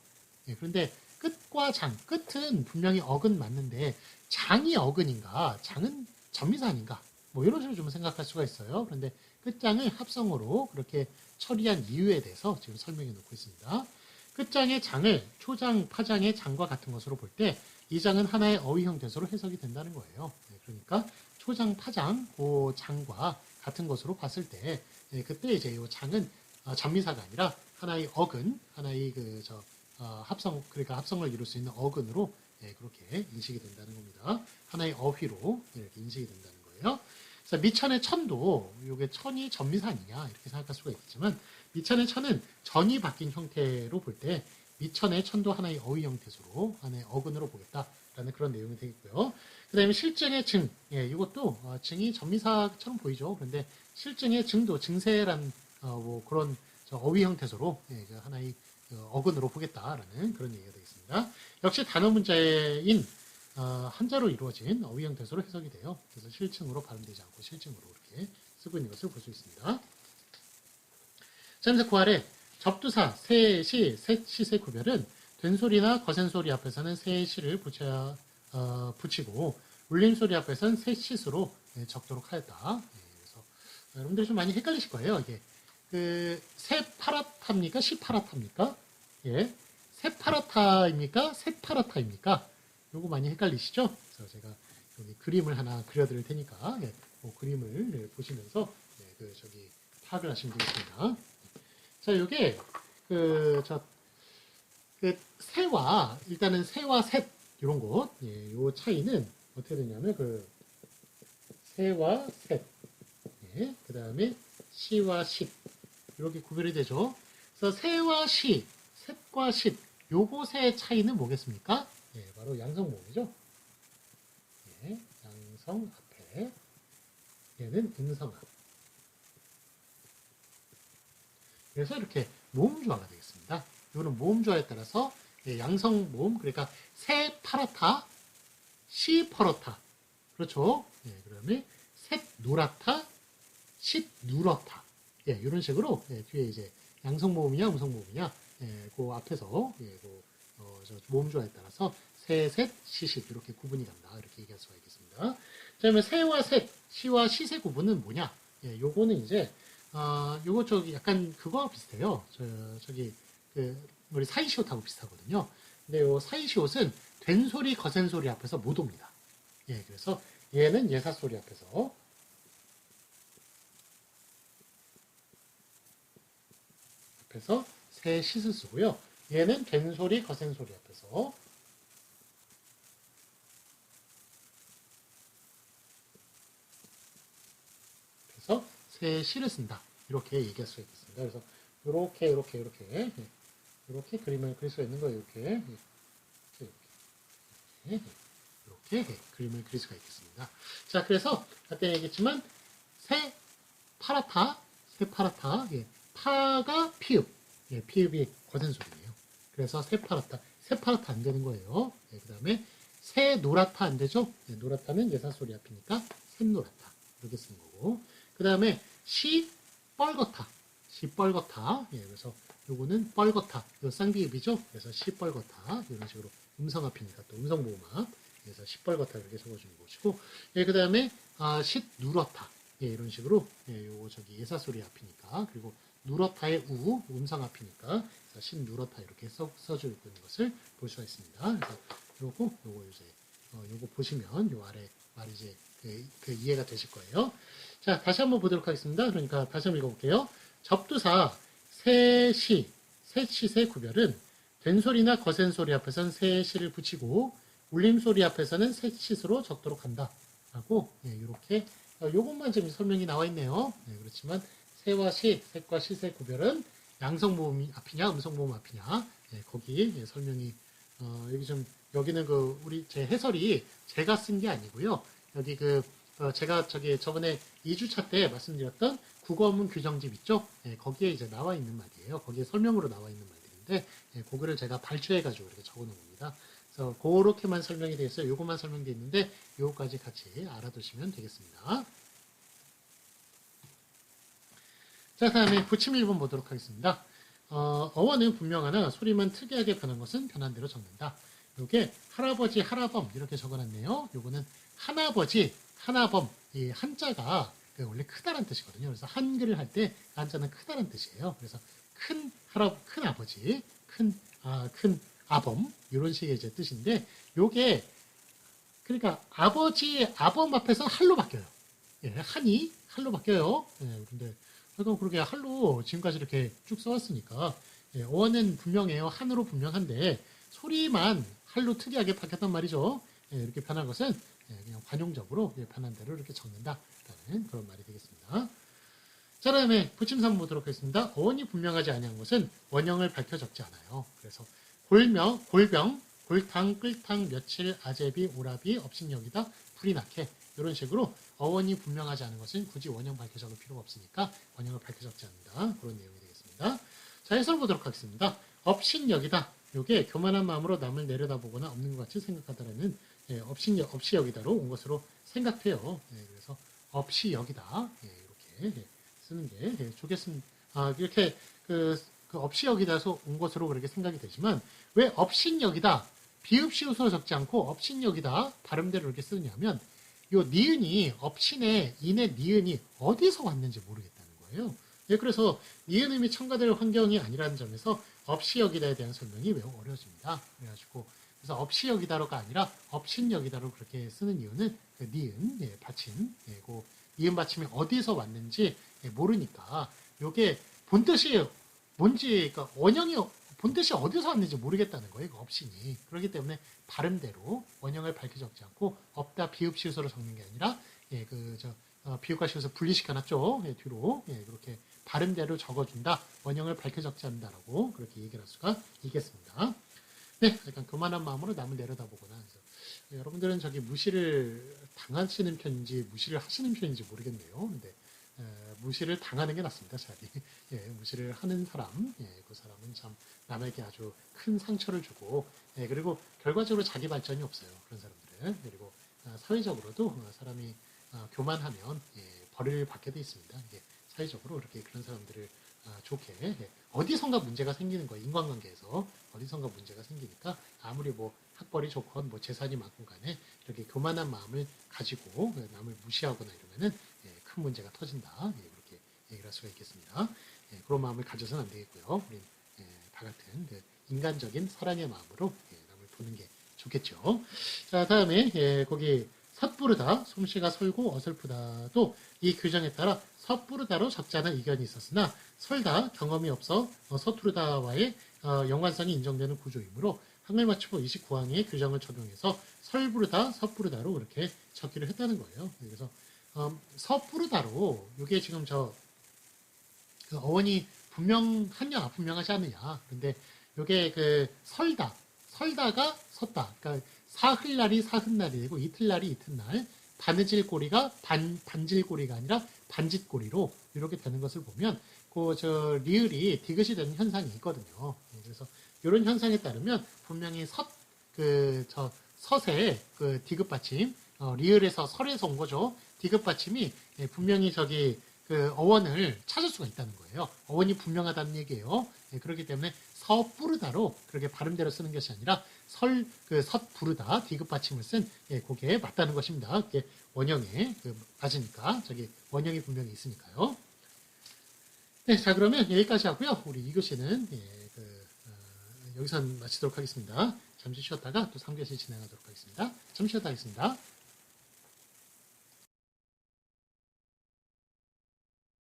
그런데 끝과 장, 끝은 분명히 어근 맞는데 장이 어근인가, 장은 전미사 아닌가, 뭐 이런 식으로 좀 생각할 수가 있어요. 그런데 끝장을 합성어로 그렇게 처리한 이유에 대해서 지금 설명해 놓고 있습니다. 끝장의 장을 초장, 파장의 장과 같은 것으로 볼 때 이 장은 하나의 어휘형 대소로 해석이 된다는 거예요. 그러니까 초장, 파장, 그 장과 같은 것으로 봤을 때 그때 이제 이 장은 전미사가 아니라 하나의 어근, 하나의 합성, 그러니까 합성을 이룰 수 있는 어근으로 그렇게 인식이 된다는 겁니다. 하나의 어휘로 이렇게 인식이 된다는 거예요. 그래서 미천의 천도 이게 천이 전미사 아니냐 이렇게 생각할 수가 있겠지만 미천의 천은 전이 바뀐 형태로 볼 때 미천의 천도 하나의 어휘 형태로 하나의 어근으로 보겠다라는 그런 내용이 되겠고요. 그 다음에 실증의 증, 이것도 증이 전미사처럼 보이죠. 그런데 실증의 증도 증세란 뭐 그런 어휘 형태로 하나의 어근으로 보겠다라는 그런 얘기가 되겠습니다. 역시 단어 문자인 한자로 이루어진 어휘형 대소로 해석이 돼요. 그래서 실증으로 발음되지 않고 실증으로 이렇게 쓰고 있는 것을 볼 수 있습니다. 자, 그래서 그 아래 접두사 세시, 셋시의 구별은 된소리나 거센소리 앞에서는 세시를 붙이고 울림소리 앞에서는 셋시스로 적도록 하였다. 그래서 여러분들이 좀 많이 헷갈리실 거예요. 이게 세파라타입니까? 시파라타입니까? 예, 세파라타입니까? 세파라타입니까? 요거 많이 헷갈리시죠? 그래서 제가 여기 그림을 하나 그려드릴 테니까 그 그림을 보시면서 파악을 하시면 되겠습니다. 자, 요게 새와 일단은 새와 셋 이런 것, 요 차이는 어떻게 되냐면 새와 셋, 그 다음에 시와 십 이렇게 구별이 되죠. 그래서 새와 시, 셋과 십 요것의 차이는 뭐겠습니까? 바로 양성모음이죠. 양성 앞에 얘는 음성합. 그래서 이렇게 모음조화가 되겠습니다. 이거는 모음조화에 따라서 양성 모음, 그러니까 세 파라타, 시 퍼러타, 그렇죠. 그다음에 셋 노랗다, 십 누렇다. 이런 식으로 뒤에 이제 양성 모음이냐, 음성 모음이냐, 그 앞에서 모음조화에 따라서 세, 셋, 시십 이렇게 구분이 간다. 이렇게 얘기할 수가 있겠습니다. 그다음에 세와 셋, 시와 시세 구분은 뭐냐? 요거는 이제 요거 약간 그거와 비슷해요. 우리 사이시옷하고 비슷하거든요. 근데 요 사이시옷은 된소리, 거센소리 앞에서 못 옵니다. 그래서 얘는 예사소리 앞에서 세 시스 쓰고요. 얘는 된소리, 거센소리 앞에서 세 시를 쓴다. 이렇게 얘기할 수 있겠습니다. 그래서 이렇게 그림을 그릴 수가 있는 거예요. 이렇게 그림을 그릴 수가 있겠습니다. 자, 그래서 아까 얘기했지만 세 파라타, 파가 피읍, 피읍이 거센 소리예요. 그래서 세 파라타 안 되는 거예요. 그 다음에 세 노라타 안 되죠? 노라타는 예사 소리 앞이니까 셋노라타 이렇게 쓰는 거고. 그 다음에 시 뻘거타, 그래서 요거는 뻘거타, 요 쌍비읍이죠. 그래서 시 뻘거타 이런 식으로 음성 앞이니까 또 음성 보호막, 그래서 시 뻘거타 이렇게 적어주는 것이고, 그 다음에 시 누렇타, 이런 식으로 요거 예사 소리 앞이니까, 그리고 누렇타의 우 음성 앞이니까 시 누렇타 이렇게 써주고 있는 것을 볼 수가 있습니다. 그래서 요거 보시면 요 아래 말이 이제 이해가 되실 거예요. 자, 다시 한번 보도록 하겠습니다. 그러니까 다시 한번 읽어볼게요. 접두사 셋시의 구별은 된소리나 거센소리 앞에서는 셋시를 붙이고 울림소리 앞에서는 셋시스로 적도록 한다. 라고 이렇게 요것만 좀 설명이 나와 있네요. 네, 그렇지만 세와 시, 색과 시색 구별은 양성모음이 앞이냐, 음성모음 앞이냐, 예, 거기 예, 설명이 여기 좀 여기는 그 우리 제 해설이 제가 쓴 게 아니고요. 여기 그 제가 저기 저번에 2주차 때 말씀드렸던 국어문 규정집 있죠? 예, 거기에 이제 나와 있는 말이에요. 거기에 설명으로 나와 있는 말들인데 예, 그거를 제가 발췌해가지고 이렇게 적어놓은 겁니다. 그래서 그렇게만 설명이 되어 있어요. 요것만 설명되어 있는데 요거까지 같이 알아두시면 되겠습니다. 자, 다음에 부침 1번 보도록 하겠습니다. 어원은 분명하나 소리만 특이하게 변한 것은 변한 대로 적는다. 요게 할아버지, 할아범 이렇게 적어놨네요. 요거는 하나버지, 하나범 이 한자가 원래 크다란 뜻이거든요. 그래서 한글을 할 때 한자는 크다란 뜻이에요. 그래서 큰 아버지, 큰 아범 이런 식의 이제 뜻인데 요게 그러니까 아버지, 아범 앞에서 할로 바뀌어요. 예, 한이 할로 바뀌어요. 예, 근데 하여간 그렇게 할로 지금까지 이렇게 쭉 써왔으니까 예, 어원은 분명해요. 한으로 분명한데 소리만 할로 특이하게 바뀌었단 말이죠. 예, 이렇게 변한 것은 예, 그냥 관용적으로 예, 변한 대로 이렇게 적는다라는 그런 말이 되겠습니다. 자, 다음에 부침상 보도록 하겠습니다. 어원이 분명하지 아니한 것은 원형을 밝혀 적지 않아요. 그래서 골병, 골탕, 끌탕, 며칠, 아제비, 오라비, 업신여기다, 불이 낙해 이런 식으로 어원이 분명하지 않은 것은 굳이 원형 밝혀 적을 필요가 없으니까 원형을 밝혀 적지 않는다. 그런 내용이 되겠습니다. 자, 해설 보도록 하겠습니다. 업신여기다. 요게 교만한 마음으로 남을 내려다보거나 없는 것 같이 생각하다라는 예, 없이 여기다로 온 것으로 생각돼요. 예, 그래서 없이 여기다 예, 이렇게 예, 쓰는 게 예, 좋겠습니다. 이렇게 그 없이 여기다서 온 것으로 그렇게 생각이 되지만 왜 없인 여기다 비읍시옷으로 적지 않고 없인 여기다 발음대로 이렇게 쓰느냐면 요 니은이 업신의 인의 니은이 어디서 왔는지 모르겠다는 거예요. 예, 그래서 니은음이 첨가될 환경이 아니라는 점에서 없이 여기다에 대한 설명이 매우 어려워집니다. 그래가지고 그래서 없이 여기다로가 아니라 업신 여기다로 그렇게 쓰는 이유는 그 니은 예, 받침 예, 그 니은 받침이 어디서 왔는지 예, 모르니까 요게 본뜻이 뭔지 그러니까 원형이 본뜻이 어디서 왔는지 모르겠다는 거예요. 그 업신이. 그렇기 때문에 발음대로 원형을 밝혀 적지 않고 없다 비읍시옷으로 적는 게 아니라 예, 비읍과 시옷을 분리시켜놨죠. 예, 뒤로 예, 그렇게 발음대로 적어준다. 원형을 밝혀 적지 않는다라고 그렇게 얘기를 할 수가 있겠습니다. 네, 약간 교만한 마음으로 남을 내려다보거나 그래서 여러분들은 저기 무시를 당하시는 편인지 무시를 하시는 편인지 모르겠네요. 근데 무시를 당하는 게 낫습니다. 차라리 예, 무시를 하는 사람, 예, 그 사람은 참 남에게 아주 큰 상처를 주고 예, 그리고 결과적으로 자기 발전이 없어요. 그런 사람들은 그리고 사회적으로도 사람이 교만하면 예, 벌을 받게 돼 있습니다. 예, 사회적으로 이렇게 그런 사람들을 좋게 예, 어디선가 문제가 생기는 거예요. 인간관계에서 어디선가 문제가 생기니까 아무리 뭐 학벌이 좋건 뭐 재산이 많건 간에 이렇게 교만한 마음을 가지고 남을 무시하거나 이러면은 예, 큰 문제가 터진다. 예, 그렇게 얘기를 할 수가 있겠습니다. 예, 그런 마음을 가져서는 안 되겠고요. 우리 예, 다 같은 그 인간적인 사랑의 마음으로 예, 남을 보는 게 좋겠죠. 자, 다음에 예, 거기 섣부르다, 솜씨가 설고 어설프다도 이 규정에 따라 섣부르다로 적자는 의견이 있었으나 설다, 경험이 없어 서투르다와의 연관성이 인정되는 구조이므로 한글맞춤법 29항의 규정을 적용해서 설부르다, 섣부르다로 그렇게 적기를 했다는 거예요. 그래서 섣부르다로 이게 지금 그 어원이 분명하냐 분명하지 않느냐. 근데 이게 그 설다가 섰다. 그러니까 사흘날이 사흘날이 되고 이틀날이 이틀날 바느질꼬리가 반질꼬리가 아니라 반짓꼬리로 이렇게 되는 것을 보면 리을이 디귿이 되는 현상이 있거든요. 그래서 이런 현상에 따르면 분명히 섯의 그 디귿 받침 리을에서 설에서 온 거죠. 디귿 받침이 분명히 그 어원을 찾을 수가 있다는 거예요. 어원이 분명하다는 얘기예요. 그렇기 때문에 서부르다로 그렇게 발음대로 쓰는 것이 아니라 섣부르다 디귿 받침을 쓴 그게 맞다는 것입니다. 그게 원형에 맞으니까 원형이 분명히 있으니까요. 네, 자 그러면 여기까지 하고요. 우리 2교시는 여기서 마치도록 하겠습니다. 잠시 쉬었다가 또 3교시 진행하도록 하겠습니다. 잠시 쉬었다 하겠습니다.